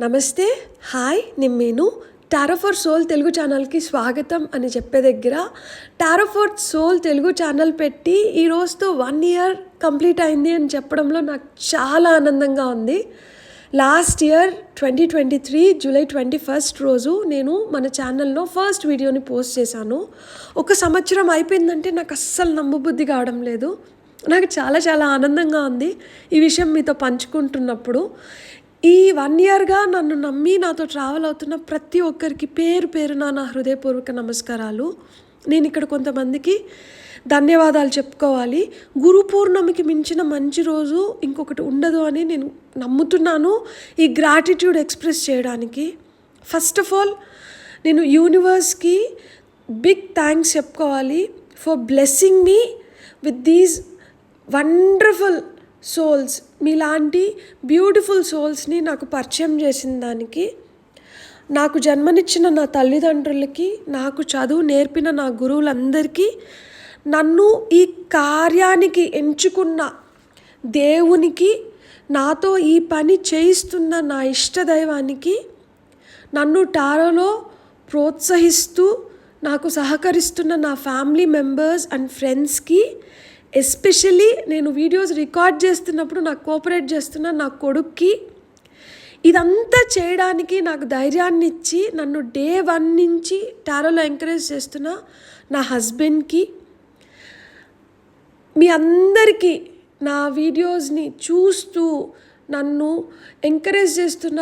నమస్తే, హాయ్, నేను మీను. టారో ఫర్ సోల్ తెలుగు ఛానల్కి స్వాగతం అని చెప్పే దగ్గర tarot for soul Telugu channel పెట్టి ఈ రోజుతో 1 year కంప్లీట్ అయింది అని చెప్పడంలో నాకు చాలా ఆనందంగా ఉంది. లాస్ట్ ఇయర్ 2023 జూలై 21 రోజు నేను మన ఛానల్లో ఫస్ట్ వీడియోని పోస్ట్ చేశాను. 1 సంవత్సరం అయిపోయిందంటే నాకు అస్సలు నమ్మబుద్ధి కావడం లేదు. నాకు చాలా చాలా ఆనందంగా ఉంది ఈ విషయం మీతో పంచుకుంటున్నప్పుడు. ఈ 1 yearగా నన్ను నమ్మి నాతో ట్రావెల్ అవుతున్న ప్రతి ఒక్కరికి పేరు పేరున నా హృదయపూర్వక నమస్కారాలు. నేను ఇక్కడ కొంతమందికి ధన్యవాదాలు చెప్పుకోవాలి. గురు పూర్ణమికి మించిన మంచి రోజు ఇంకొకటి ఉండదు అని నేను నమ్ముతున్నాను ఈ గ్రాటిట్యూడ్ ఎక్స్ప్రెస్ చేయడానికి. ఫస్ట్ ఆఫ్ ఆల్ నేను యూనివర్స్కి బిగ్ థ్యాంక్స్ చెప్పుకోవాలి for blessing me with these wonderful souls. మీలాంటి బ్యూటిఫుల్ సోల్స్ని నాకు పరిచయం చేసిన దానికి, నాకు జన్మనిచ్చిన నా తల్లిదండ్రులకి, నాకు చదువు నేర్పిన నా గురువులందరికీ, నన్ను ఈ కార్యానికి ఎంచుకున్న దేవునికి, నాతో ఈ పని చేయిస్తున్న నా ఇష్టదైవానికి, నన్ను టారోలో ప్రోత్సహిస్తూ నాకు సహకరిస్తున్న నా ఫ్యామిలీ మెంబర్స్ అండ్ ఫ్రెండ్స్కి, ఎస్పెషల్లీ నేను వీడియోస్ రికార్డ్ చేస్తున్నప్పుడు నాకు కోఆపరేట్ చేస్తున్న నా కొడుక్కి, ఇదంతా చేయడానికి నాకు ధైర్యాన్ని ఇచ్చి నన్ను డే 1 నుంచి టారోలో ఎంకరేజ్ చేస్తున్న నా హస్బెండ్కి, మీ అందరికీ నా వీడియోస్ని చూస్తూ నన్ను ఎంకరేజ్ చేస్తున్న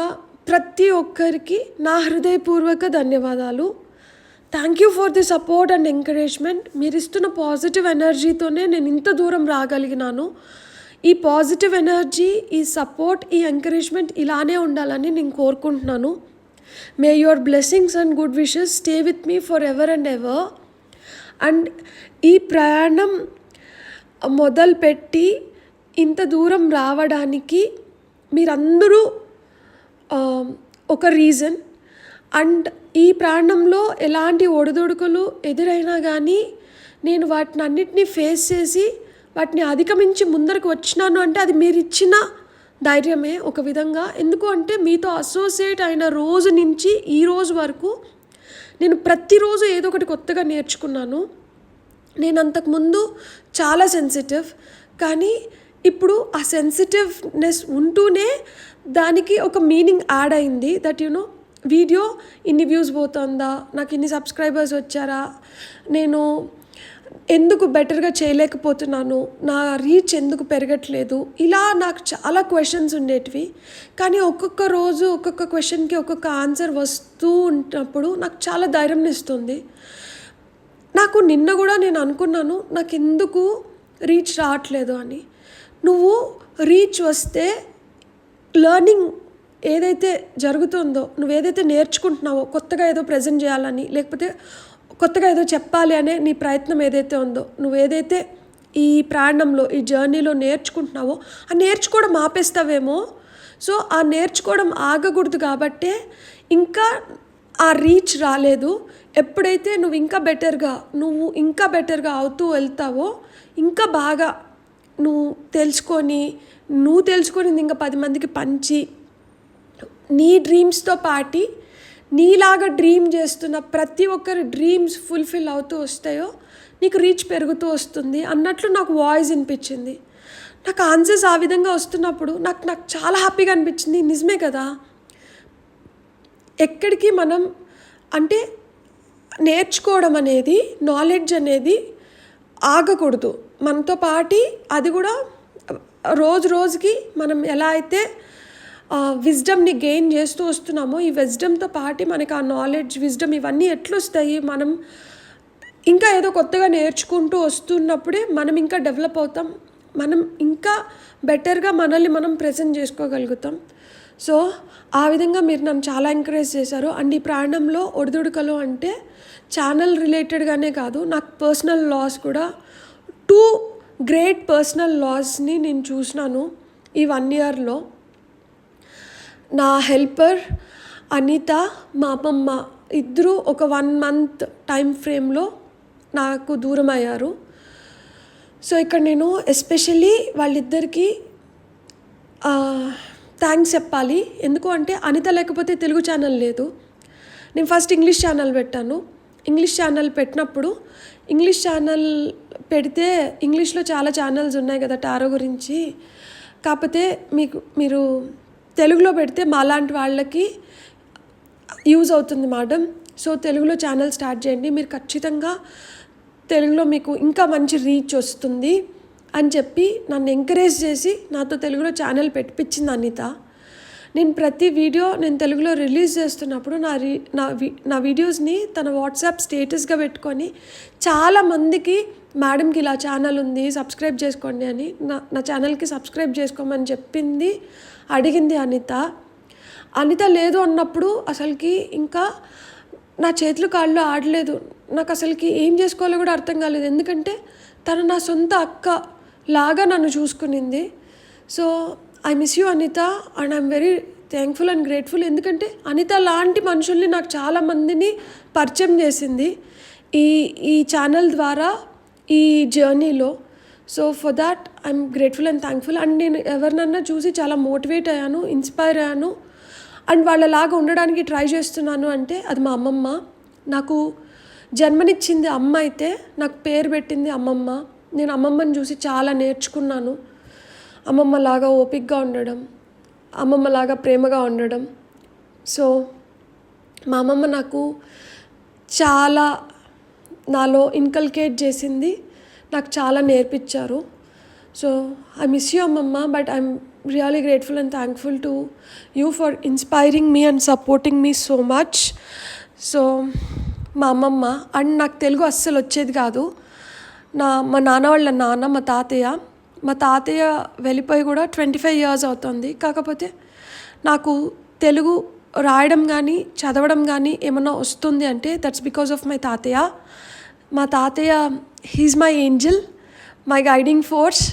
ప్రతి ఒక్కరికి నా హృదయపూర్వక ధన్యవాదాలు. Thank you for the support and encouragement. మీరు ఇస్తున్న పాజిటివ్ ఎనర్జీతోనే నేను ఇంత దూరం రాగలిగినాను. ఈ పాజిటివ్ ఎనర్జీ, ఈ సపోర్ట్, ఈ ఎంకరేజ్మెంట్ ఇలానే ఉండాలని నేను కోరుకుంటున్నాను. మే your blessings and good wishes stay with me for ever and ever. And ఈ ప్రయాణం మొదలుపెట్టి ఇంత దూరం రావడానికి మీరందరూ ఒక రీజన్. అండ్ ఈ ప్రాణంలో ఎలాంటి ఒడిదుడుకులు ఎదురైనా కానీ నేను వాటిని అన్నిటినీ ఫేస్ చేసి వాటిని అధిగమించి ముందరకు వచ్చినాను అంటే అది మీరు ఇచ్చిన ధైర్యమే ఒక విధంగా. ఎందుకు అంటే మీతో అసోసియేట్ అయిన రోజు నుంచి ఈ రోజు వరకు నేను ప్రతిరోజు ఏదో ఒకటి కొత్తగా నేర్చుకున్నాను. నేను అంతకుముందు చాలా సెన్సిటివ్, కానీ ఇప్పుడు ఆ సెన్సిటివ్నెస్ ఉంటూనే దానికి ఒక మీనింగ్ యాడ్ అయింది. దట్ వీడియో ఇన్ని వ్యూస్ పోతుందా, నాకు ఇన్ని సబ్స్క్రైబర్స్ వచ్చారా, నేను ఎందుకు బెటర్గా చేయలేకపోతున్నాను, నా రీచ్ ఎందుకు పెరగట్లేదు, ఇలా నాకు చాలా క్వశ్చన్స్ ఉండేటివి. కానీ ఒక్కొక్క రోజు ఒక్కొక్క క్వశ్చన్కి ఒక్కొక్క ఆన్సర్ వస్తూ ఉన్నప్పుడు నాకు చాలా ధైర్యం ఇస్తుంది. నాకు నిన్న కూడా నేను అనుకున్నాను నాకు ఎందుకు రీచ్ రావట్లేదు అని. నువ్వు రీచ్ వస్తే లెర్నింగ్ ఏదైతే జరుగుతుందో, నువ్వు ఏదైతే నేర్చుకుంటున్నావో, కొత్తగా ఏదో ప్రజెంట్ చేయాలని, లేకపోతే కొత్తగా ఏదో చెప్పాలి అనే నీ ప్రయత్నం ఏదైతే ఉందో, నువ్వు ఏదైతే ఈ ప్రయాణంలో ఈ జర్నీలో నేర్చుకుంటున్నావో ఆ నేర్చుకోవడం ఆపేస్తావేమో. సో ఆ నేర్చుకోవడం ఆగకూడదు కాబట్టే ఇంకా ఆ రీచ్ రాలేదు. ఎప్పుడైతే నువ్వు ఇంకా బెటర్గా అవుతూ వెళ్తావో, ఇంకా బాగా నువ్వు తెలుసుకొని ఇంకా 10 మందికి పంచి నీ డ్రీమ్స్తో పాటి నీలాగా డ్రీమ్ చేస్తున్న ప్రతి ఒక్కరి డ్రీమ్స్ ఫుల్ఫిల్ అవుతూ వస్తాయో నీకు రీచ్ పెరుగుతూ వస్తుంది అన్నట్లు నాకు వాయిస్ వినిపించింది. నాకు ఆన్సర్స్ ఆ విధంగా వస్తున్నప్పుడు నాకు చాలా హ్యాపీగా అనిపించింది. నిజమే కదా, ఎక్కడికి మనం అంటే నేర్చుకోవడం అనేది, నాలెడ్జ్ అనేది ఆగకూడదు. మనతో పాటి అది కూడా రోజుకి మనం ఎలా అయితే విజ్డమ్ని గెయిన్ చేస్తూ వస్తున్నామో, ఈ విజ్డమ్తో పాటు మనకి ఆ నాలెడ్జ్, విజ్డమ్ ఇవన్నీ ఎట్లొస్తాయి, మనం ఇంకా ఏదో కొత్తగా నేర్చుకుంటూ వస్తున్నప్పుడే మనం ఇంకా డెవలప్ అవుతాం, మనం ఇంకా బెటర్గా మనల్ని మనం ప్రెజెంట్ చేసుకోగలుగుతాం. సో ఆ విధంగా మీరు నన్ను చాలా ఎంకరేజ్ చేశారు. అండ్ ఈ ప్రయాణంలో ఒడిదుడుకలు అంటే ఛానల్ రిలేటెడ్గానే కాదు, నాకు పర్సనల్ లాస్ కూడా 2 గ్రేట్ పర్సనల్ లాస్ని నేను చూసినాను ఈ 1 yearలో. నా హెల్పర్ అనిత, మా అమ్మమ్మ ఇద్దరు ఒక 1 month టైం ఫ్రేమ్లో నాకు దూరం అయ్యారు. సో ఇక్కడ నేను ఎస్పెషల్లీ వాళ్ళిద్దరికీ థ్యాంక్స్ చెప్పాలి. ఎందుకు అంటే అనిత లేకపోతే తెలుగు ఛానల్ లేదు. నేను ఫస్ట్ ఇంగ్లీష్ ఛానల్ పెట్టాను. ఇంగ్లీష్ ఛానల్ పెట్టినప్పుడు ఇంగ్లీష్ ఛానల్ పెడితే ఇంగ్లీష్లో చాలా ఛానల్స్ ఉన్నాయి కదా టారో గురించి. కాకపోతే మీరు తెలుగులో పెడితే మాలాంటి వాళ్ళకి యూజ్ అవుతుంది మేడం. సో తెలుగులో ఛానల్ స్టార్ట్ చేయండి, మీరు ఖచ్చితంగా తెలుగులో మీకు ఇంకా మంచి రీచ్ వస్తుంది అని చెప్పి నన్ను ఎంకరేజ్ చేసి నాతో తెలుగులో ఛానల్ పెట్టించింది అనిత. నేను ప్రతి వీడియో నేను తెలుగులో రిలీజ్ చేస్తున్నప్పుడు నా వీడియోస్ని తన వాట్సాప్ స్టేటస్గా పెట్టుకొని చాలామందికి మేడంకి ఇలా ఛానల్ ఉంది సబ్స్క్రైబ్ చేసుకోండి అని నా ఛానల్కి సబ్స్క్రైబ్ చేసుకోమని అడిగింది అనిత లేదు అన్నప్పుడు అసలుకి ఇంకా నా చేతులు కాళ్ళు ఆడలేదు. నాకు అసలుకి ఏం చేసుకోవాలో కూడా అర్థం కాలేదు. ఎందుకంటే తను నా సొంత అక్క లాగా నన్ను చూసుకునింది. So I miss you Anitha and I'm very thankful and grateful. ఎందుకంటే అనిత లాంటి మనుషుల్ని నాకు చాలామందిని పరిచయం చేసింది ఈ ఛానల్ ద్వారా, ఈ జర్నీలో. So for that I'm grateful and thankful. And నేను ఎవరినన్నా చూసి చాలా మోటివేట్ అయ్యాను, ఇన్స్పైర్ అయ్యాను అండ్ వాళ్ళలాగా ఉండడానికి ట్రై చేస్తున్నాను అంటే అది మా అమ్మమ్మ. నాకు జన్మనిచ్చింది అమ్మ అయితే నాకు పేరు పెట్టింది అమ్మమ్మ. నేను అమ్మమ్మని చూసి చాలా నేర్చుకున్నాను. అమ్మమ్మలాగా ఓపికగా ఉండడం, అమ్మమ్మలాగా ప్రేమగా ఉండడం. సో మా అమ్మమ్మ నాకు చాలా నాలో ఇన్కల్కేట్ చేసింది, నాకు చాలా నేర్పించారు. సో ఐ మిస్ యూ అమ్మమ్మ, but I'm really grateful and thankful to you for inspiring me and supporting me so much. So మా అమ్మమ్మ అండ్ నాకు తెలుగు అస్సలు వచ్చేది కాదు. మా నాన్న వాళ్ళ నాన్న మా తాతయ్య వెళ్ళిపోయి కూడా 25 years అవుతుంది. కాకపోతే నాకు తెలుగు రాయడం కానీ చదవడం కానీ ఏమన్నా వస్తుంది అంటే దట్స్ బికాస్ ఆఫ్ మై తాతయ్య. మా తాతయ్య he's my angel, my guiding force.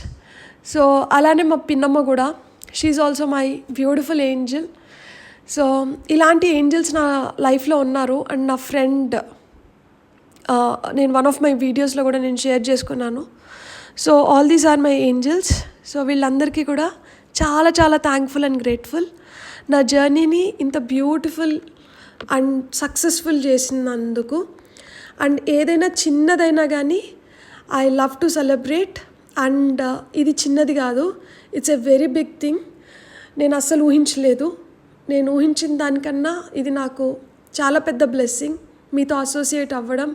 So అలానే మా పిన్నమ్మ కూడా, she also my beautiful angel. So ఇలాంటి ఏంజల్స్ నా లైఫ్లో ఉన్నారు. అండ్ నా ఫ్రెండ్ నేను వన్ ఆఫ్ మై వీడియోస్లో కూడా నేను షేర్ చేసుకున్నాను. So all these are my angels. So వీళ్ళందరికీ కూడా చాలా చాలా థ్యాంక్ఫుల్ అండ్ గ్రేట్ఫుల్. నా జర్నీని ఇంత బ్యూటిఫుల్ అండ్ సక్సెస్ఫుల్ చేసినందుకు. అండ్ ఏదైనా చిన్నదైనా కానీ I love to celebrate. And ఇది చిన్నది కాదు, it's a very big thing. నేను అస్సలు ఊహించలేదు. నేను ఊహించిన దానికన్నా ఇది నాకు చాలా పెద్ద బ్లెస్సింగ్. మీతో అసోసియేట్ అవ్వడం,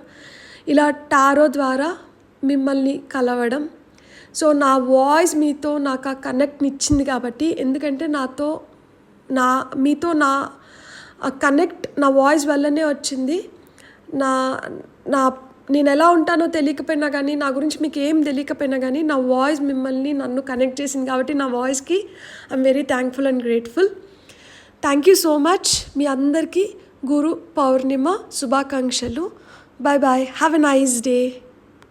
ఇలా టారో ద్వారా మిమ్మల్ని కలవడం. సో నా వాయిస్ మీతో నాకు ఆ కనెక్ట్ని ఇచ్చింది కాబట్టి, ఎందుకంటే మీతో నా కనెక్ట్ నా వాయిస్ వల్లనే వచ్చింది. నేను ఎలా ఉంటానో తెలియకపోయినా కానీ, నా గురించి మీకు ఏం తెలియకపోయినా కానీ నా వాయిస్ నన్ను కనెక్ట్ చేసింది కాబట్టి నా వాయిస్కి I'm very thankful and grateful. Thank you so much. మీ అందరికీ గురు పౌర్ణిమ శుభాకాంక్షలు. Bye bye. Have a nice day.